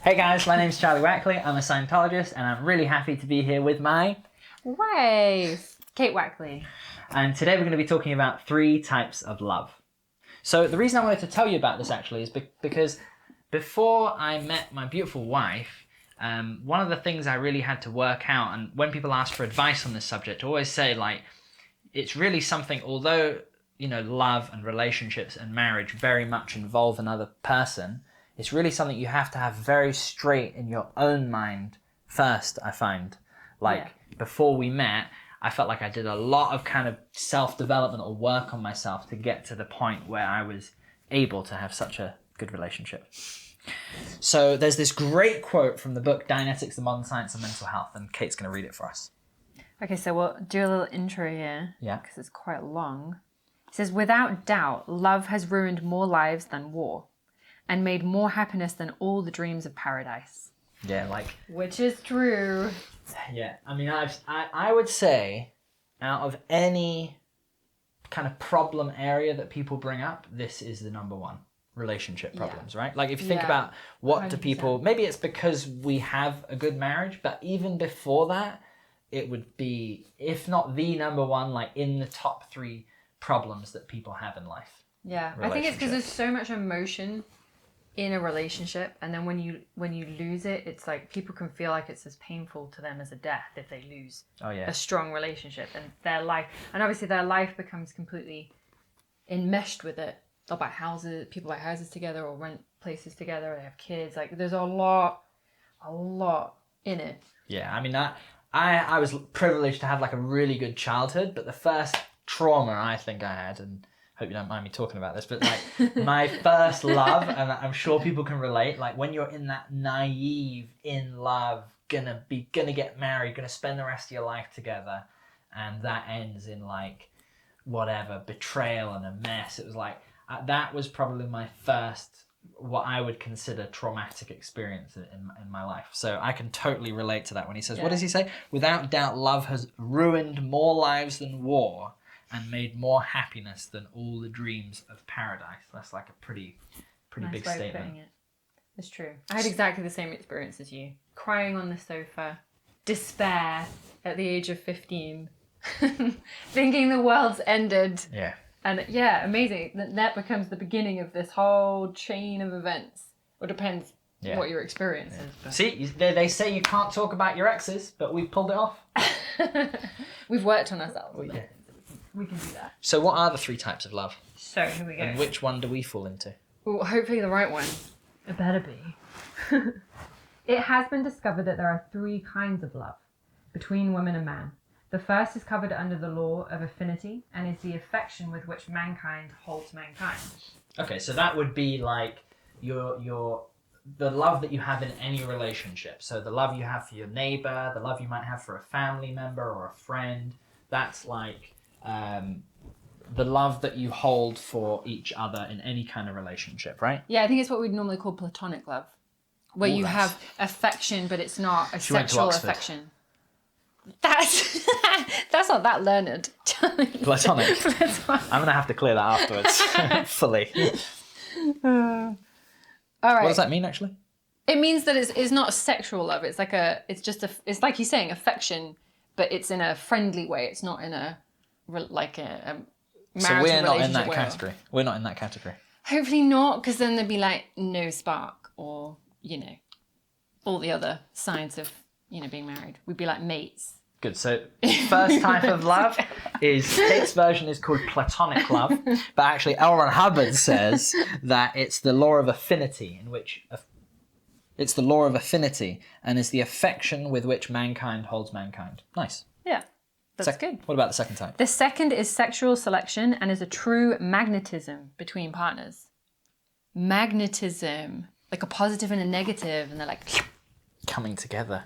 Hey guys, my name's Charlie Wackley. I'm a Scientologist and I'm really happy to be here with my wife, Kate Wackley. And today we're going to be talking about 3 types of love. So the reason I wanted to tell you about this actually is because before I met my beautiful wife, one of the things I really had to work out, and when people ask for advice on this subject, I always say like, it's really something, although, you know, love and relationships and marriage very much involve another person, it's really something you have to have very straight in your own mind first, I find. Before we met, I felt like I did a lot of kind of self-development or work on myself to get to the point where I was able to have such a good relationship. So there's this great quote from the book Dianetics, the Modern Science of Mental Health, and Kate's going to read it for us. Okay, so we'll do a little intro here. Yeah. Because it's quite long. It says, without doubt, love has ruined more lives than war, and made more happiness than all the dreams of paradise. Yeah, which is true. Yeah, I mean, I would say, out of any kind of problem area that people bring up, this is the number one. Relationship problems, right? Like if you think about what 100%. Do people, maybe it's because we have a good marriage, but even before that, it would be, if not the number one, like in the top 3 problems that people have in life. Yeah, I think it's because there's so much emotion in a relationship, and then when you lose it, it's like people can feel like it's as painful to them as a death if they lose a strong relationship, and their life, and obviously their life becomes completely enmeshed with it. They'll buy houses, people buy houses together or rent places together, or they have kids. Like there's a lot in it. Yeah, I mean, I was privileged to have like a really good childhood, but the first trauma I think I had, and hope you don't mind me talking about this, but like my first love, and I'm sure people can relate, like when you're in that naive, in love, gonna get married, gonna spend the rest of your life together, and that ends in like whatever, betrayal and a mess. It was like, that was probably my first, what I would consider traumatic experience in my life. So I can totally relate to that when he says, what does he say? Without doubt, love has ruined more lives than war and made more happiness than all the dreams of paradise. That's like a pretty nice big statement. It's true. I had exactly the same experience as you. Crying on the sofa, despair at the age of 15, thinking the world's ended. Yeah. And yeah, amazing. That becomes the beginning of this whole chain of events. Well, it depends what your experience is. But... See, they say you can't talk about your exes, but we've pulled it off. We've worked on ourselves. Well, yeah. We can do that. So what are the 3 types of love? So here we go. And which one do we fall into? Well, hopefully the right one. It better be. It has been discovered that there are 3 kinds of love between woman and man. The first is covered under the law of affinity and is the affection with which mankind holds mankind. Okay, so that would be like the love that you have in any relationship. So the love you have for your neighbor, the love you might have for a family member or a friend. That's like the love that you hold for each other in any kind of relationship, right? Yeah, I think it's what we'd normally call platonic love, where you have affection, but it's not a sexual affection. That's not that learned. Platonic. I'm gonna have to clear that afterwards fully. All right. What does that mean actually? It means that it's not sexual love. It's like it's like he's saying affection, but it's in a friendly way. It's not in a marital relationship. So we're not in that category. We're not in that category. Hopefully not, because then there'd be like no spark, or all the other signs of being married. We'd be like mates. Good. So first type of love is, Kate's version is called platonic love, but actually Hubbard says that it's the law of affinity, and is the affection with which mankind holds mankind. Nice. Yeah, that's good. What about the second type? The second is sexual selection and is a true magnetism between partners. Magnetism, like a positive and a negative, and they're like coming together.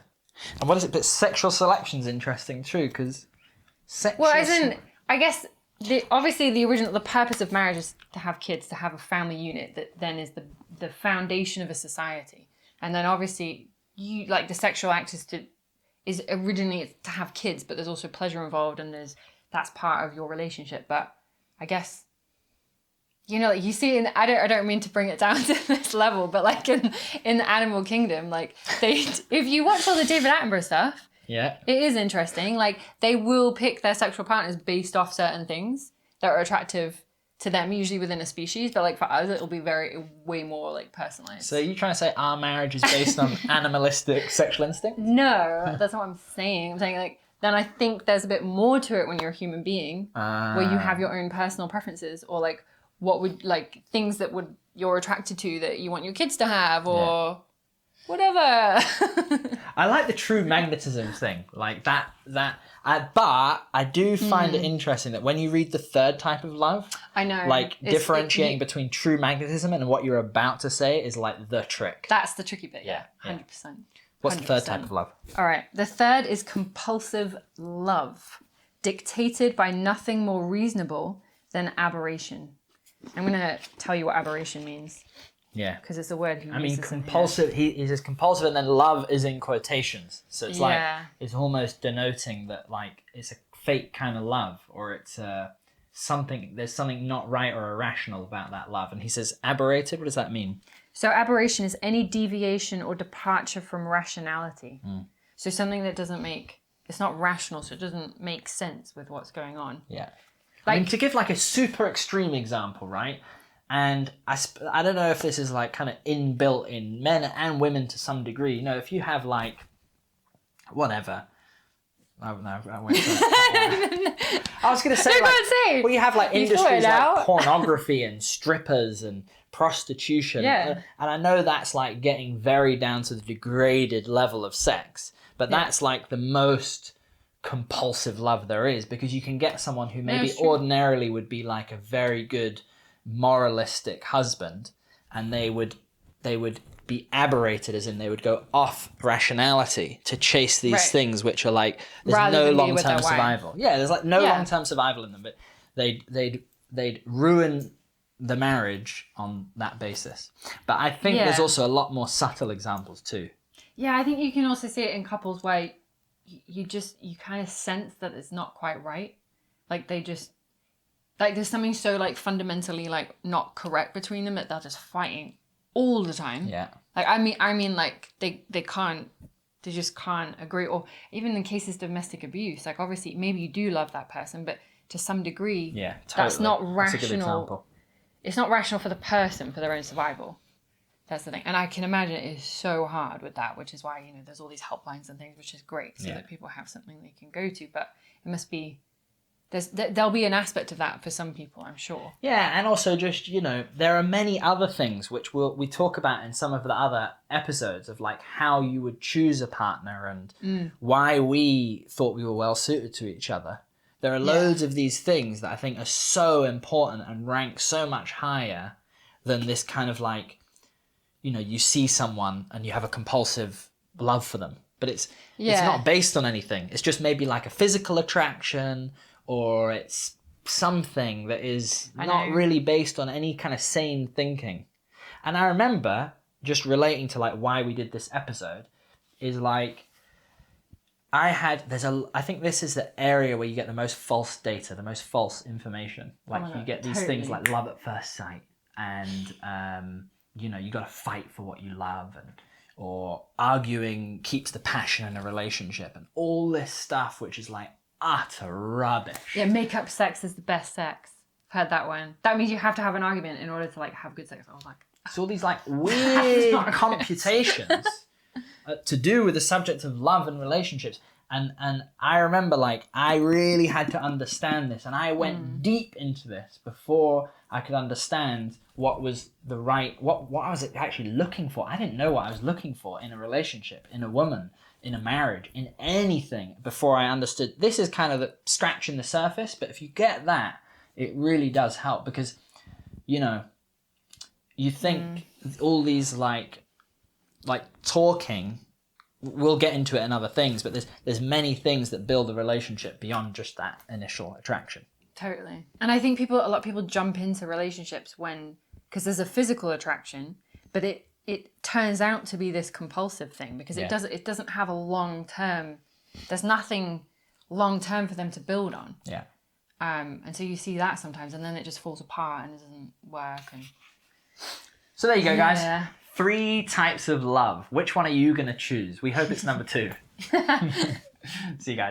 And what is it? But sexual selection's interesting too, because I guess obviously the purpose of marriage is to have kids, to have a family unit that then is the foundation of a society. And then obviously the sexual act is originally to have kids, but there's also pleasure involved, and that's part of your relationship. But I guess you know, like you see in, I don't mean to bring it down to this level, but like in the animal kingdom, like if you watch all the David Attenborough stuff, yeah, it is interesting. Like they will pick their sexual partners based off certain things that are attractive to them, usually within a species, but like for us, it'll be way more like personalized. So are you trying to say our marriage is based on animalistic sexual instinct? No, that's not what I'm saying. I'm saying like, then I think there's a bit more to it when you're a human being, where you have your own personal preferences, or like what would like things that would you're attracted to that you want your kids to have, or whatever. I like the true magnetism thing, like that. But I do find it interesting that when you read the third type of love, I know, like differentiating between true magnetism and what you're about to say is like the trick. That's the tricky bit. Yeah, 100%. What's the third type of love? All right, the third is compulsive love, dictated by nothing more reasonable than aberration. I'm gonna tell you what aberration means. Yeah, because it's a word he uses. I mean, compulsive. He says compulsive, and then love is in quotations. So it's like it's almost denoting that like it's a fake kind of love, or it's something. There's something not right or irrational about that love. And he says aberrated. What does that mean? So aberration is any deviation or departure from rationality. So something that doesn't it's not rational, so it doesn't make sense with what's going on. Yeah. Like, I mean, to give like a super extreme example, right? And I don't know if this is like kind of inbuilt in men and women to some degree. You know, if you have like, whatever. Oh, no, I won't say that. I was going to say, well, you have like industries like pornography and strippers and prostitution. Yeah. And I know that's like getting very down to the degraded level of sex. But that's like the most compulsive love there is, because you can get someone who maybe ordinarily would be like a very good moralistic husband, and they would be aberrated, as in they would go off rationality to chase these things which are like there's no long-term survival. Yeah, there's like no long-term survival in them, but they'd ruin the marriage on that basis. But I think there's also a lot more subtle examples too. Yeah, I think you can also see it in couples where you kind of sense that it's not quite right. Like they just like there's something so like fundamentally like not correct between them that they're just fighting all the time. Yeah. Like I mean like they just can't agree. Or even in cases of domestic abuse, like obviously maybe you do love that person, but to some degree, totally. That's not rational. That's a good example. It's not rational for the person, for their own survival. That's the thing. And I can imagine it is so hard with that, which is why, you know, there's all these helplines and things, which is great, so that people have something they can go to. But it must be, there'll be an aspect of that for some people, I'm sure. Yeah, and also just, you know, there are many other things which we talk about in some of the other episodes of like how you would choose a partner and why we thought we were well suited to each other. There are loads of these things that I think are so important and rank so much higher than this kind of like, you know, you see someone and you have a compulsive love for them. But it's not based on anything. It's just maybe like a physical attraction, or it's something that is not really based on any kind of sane thinking. And I remember just relating to like why we did this episode is like, I think this is the area where you get the most false data, the most false information. Like you get these things like love at first sight, and you know, you got to fight for what you love, or arguing keeps the passion in a relationship, and all this stuff which is like utter rubbish. Yeah, make-up sex is the best sex. I've heard that one. That means you have to have an argument in order to like have good sex. I was like, it's all these like weird computations to do with the subject of love and relationships. And I remember like I really had to understand this, and I went deep into this before I could understand what was the right, what I was actually looking for. I didn't know what I was looking for in a relationship, in a woman, in a marriage, in anything, before I understood. This is kind of the scratching the surface, but if you get that, it really does help, because, you know, you think all these like talking, we'll get into it in other things, but there's many things that build a relationship beyond just that initial attraction. Totally. And I think a lot of people jump into relationships because there's a physical attraction, but it turns out to be this compulsive thing, because it doesn't have a long term. There's nothing long term for them to build on. Yeah. And so you see that sometimes, and then it just falls apart and it doesn't work. And so there you go, guys. 3 types of love. Which one are you going to choose? We hope it's number 2. See you guys.